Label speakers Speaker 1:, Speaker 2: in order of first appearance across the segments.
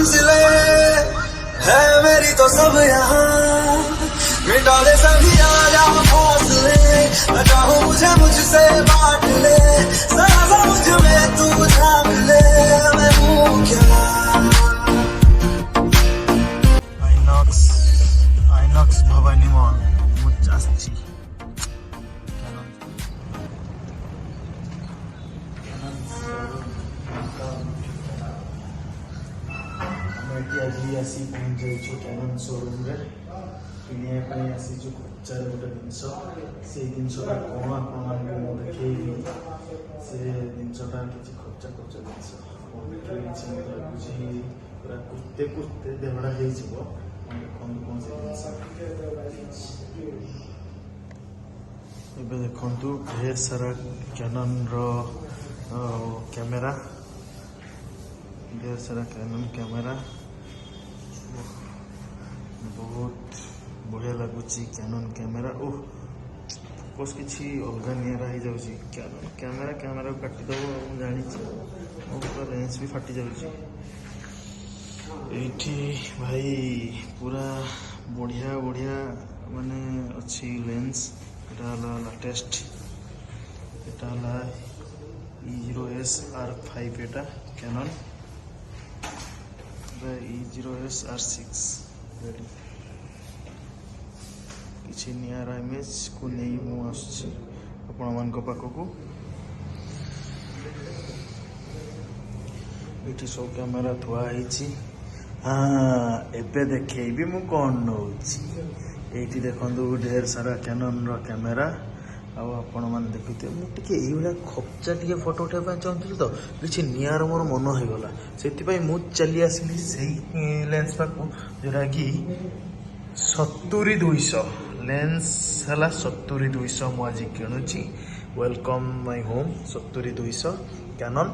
Speaker 1: मंजिले है मेरी तो सब यहाँ, मिटा दे सभी आजा फासले, न चाहो मुझे मुझसे बांट ले, जरा सा मुझ में तू झांक ले, मैं हूँ क्या। आइनॉक्स भवानी मॉल मुझ आसची आज आसी पहुँच जाइए कैनन शोरूम रे किनिया आसीचु खर्चार गोटे जिनस से जिनसा कौन आपको देखी से जिनसा किसी खर्चा खर्चा जिनस देखिए मत लगुच पूरा कुर्ते कुर्ते देहड़ा हो देखो कौन से एबे देखु ढेर सारा कैनन रो कैमेरा, ढेर सारा कैनन कैमेरा बहुत बढ़िया लगुच कैनन कैमेरा। ओह फोकस किसी अलग निरा हो जाऊँगी कैनन कैमेरा कैमेरा काटिदेव जानी पूरा लेंस भी फाटी जाऊँगी ये भाई पूरा बढ़िया बढ़िया माने अच्छी लेंस यहाँ लाटेस्ट यहाँ E0S-R5 एटा कैनन E0S-R6 रेडी किसी निरा इमेज को नहीं मुझे आपण मान पाखक ये सब कैमेरा थुआई। हाँ एबे देखेबी मु कौन नौ ये देखो ढेर सारा कैनन रो कैमेरा आपण मैंने देखुए मुझे ये खपचा टे फोटो उठाई चाहूँगी तो किसी निआर मोर मन होगला से चली आसली से लेंस पाक जोटा कि 70-200 लेंस है 70-200 मुझे किणुची वेलकम माय होम 70-200 कैनन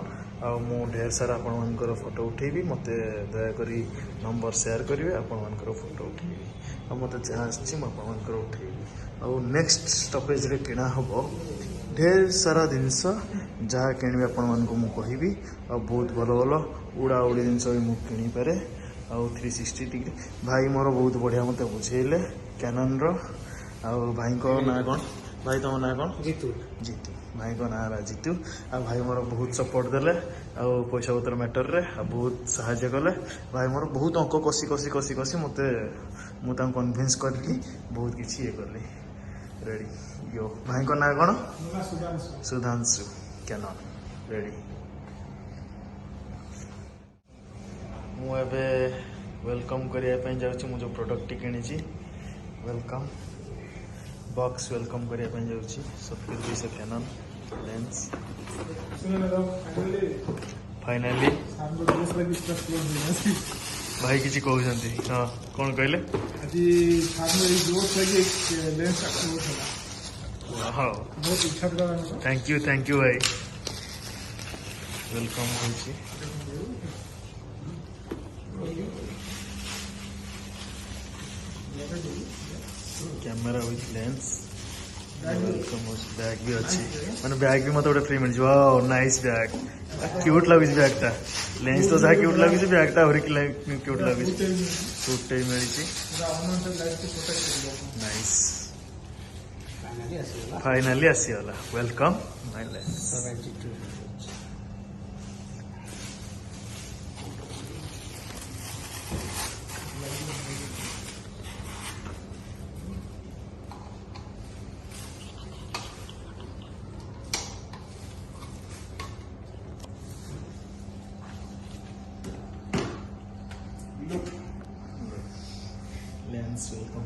Speaker 1: आ मु ढेर सारा आपण फोटो उठेबी मत दयाकोरी नंबर शेयर करेंगे आपण फोटो उठेबी आ मत जहाँ आसर उठेबी आ नेक्स्ट स्टॉपेज रे किना हम ढेर सारा जिनस जहाँ किणी आपण कहि आ बहुत भल भल उड़ा उड़ी जिनस भी मुझे किणी पारे आ 360 डिग्री भाई मोर बहुत बढ़िया मत बुझेले कैनन रो आ भाई को ना कौन भाई तुम ना कौन जीतू जीतू भाई को ना जीतू आ भाई मोर बहुत सपोर्ट देले आ पैसा पतर मैटर रे आ बहुत साहाय्य कले भाई मोर बहुत अंक कसी कसी कसी कसी मत मुझे कन्भिन्स करके बहुत किसी ये कली रेडी यो भाई को ना कौन सुधांशु कैनन रेडी मुझे वेलकम करने जाऊँ मुझे प्रोडक्ट टी किणी वेलकम बॉक्स वेलकम करने जाऊँ 70-200 कैनन लेंस फाइनाली भाई किसी कहते हाँ कौन कहले थैंक यू भाई वेलकम हो camera with lens welcome bag भी अच्छी मैंने बैग भी मत गोटे फ्री मिल जाए नाइस बैग क्यूट लगुच बैगटा लेंस तो जहाँ क्यूट लगुच बैगटा और क्यूट लगुच सूट मिली नाइस फाइनाली आसीगला welcome my lens lens welcome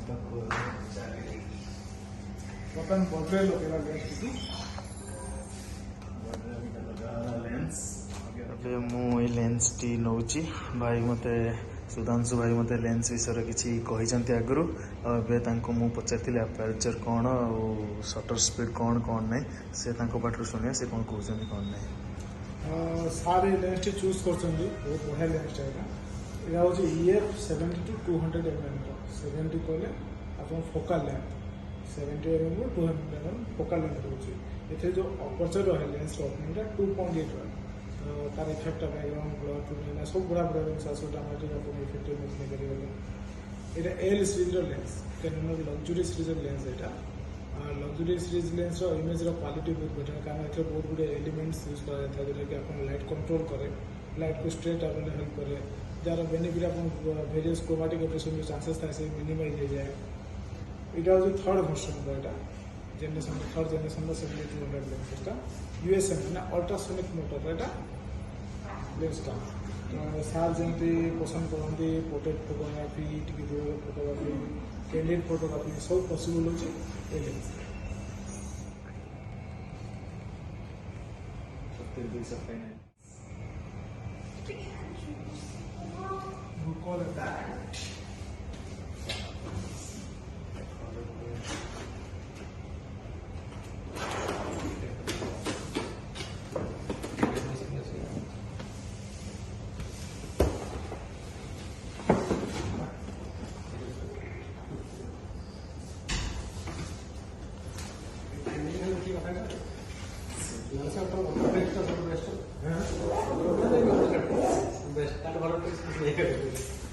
Speaker 1: lens मुझे लेंस टी नौ भाई मत सुधांशु भाई मत लेंस विषय किसी कहते आगु मुझे पचारि अपर्चर कौन शटर स्पीड कौन कौन ना से पाठ शुणिया से कौन कहते कौन ना
Speaker 2: सारे लेंस टी चूज कर बहुत बढ़िया लेंस यहाँ हूँ EF 70-200 mm 70 कहले आप फोकाल लेंथ 70 mm 200 mm फोकाल लेंथ रोचे ये जो अपर्चर रहा लेंस ओपनिंग 2.8 रहा तार इफेक्ट बैकग्राउंड ब्लर टूनिंग सब बड़ा बड़ा जिन ऑटोमेटिक अपन इफेक्ट इमेज नहीं करेगा ये L series lens Canon luxury series lens यहाँ luxury series lens image quality बहुत बेटर कारण ये बहुत गुड़े एलिमेंट्स यूज करा जोटा कि आप लाइट कंट्रोल करे लाइट को स्ट्रेट आपने हेल्प करे जार बेनिफिट आप वेरियस क्रोमाटिक ऑपरेशन जो चांसेस था से मिनिमाइज हो जाए यहाँ हूँ थर्ड वर्सन यहाँ generation third generation 7200 lens USM ना अल्ट्रासोनिक मोटर यहाँ लेंसटा सार जमी पसंद करती portrait photography video photography candid photography सब पॉसिबल होची a lens we call it that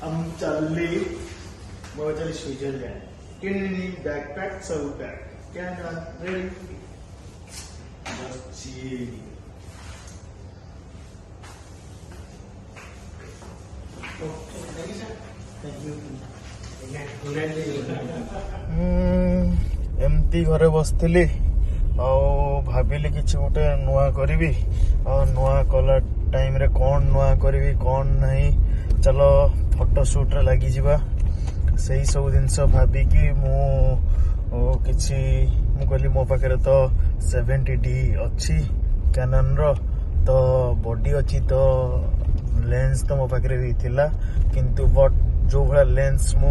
Speaker 1: हम चली स्विट्जरलैंड किनी बैकपैक सब पैक क्या रेडी एमती घरे बसली भाविली किसी गोटे नुआ करी नुआ कला टाइम रे कौन नुआ करी कौन नहीं चलो फोटोशूट रे लगी जिबा सही सब जिनस भाविकी किछि मु कहली मो पाखे तो 70D अच्छी कैनन रो तो बॉडी अच्छी तो लेंस तो मो पाखे भी थिला किंतु बट जो भाया लेंस मु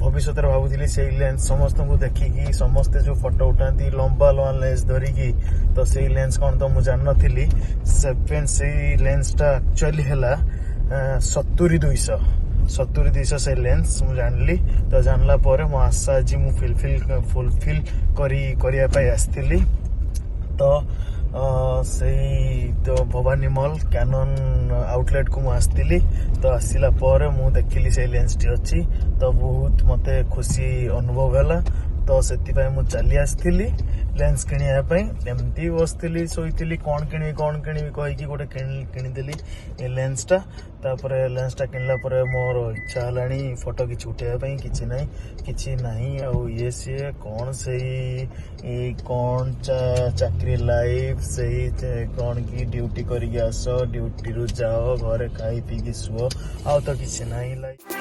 Speaker 1: भविष्य भावुली से लेंस समस्त को देखिकी समस्ते जो फोटो उठाती लंबा लंबा लेंस धरिकी तो से लेंस कौन तो मुझे जान नी से लेंस टा एक्चुअली है 70-200 से लेंस मुझे जानली तो जानला पर मो आशा आज मु फुलफिल करिया पाई आसती तो तो भवानी मॉल कैनन आउटलेट को मुझे तो आसला पर मु देखिली से लेंस टी अच्छी तो बहुत मते खुशी अनुभव है तो से चली आसली लेंस किणापी एमती बसती शोली कौन किणी कहीकि गोटे किनीदेली ये लेंसटा तापर लेंसटा किणला मोर इच्छा है फोटो किसी उठाई किसी ना ये सी कौन से कौन चाकरी लाइफ से कौन की ड्यूटी करके आस ड्यूटी रू जाओ घरे खाई पी शुओ आ तो किसी ना लाइफ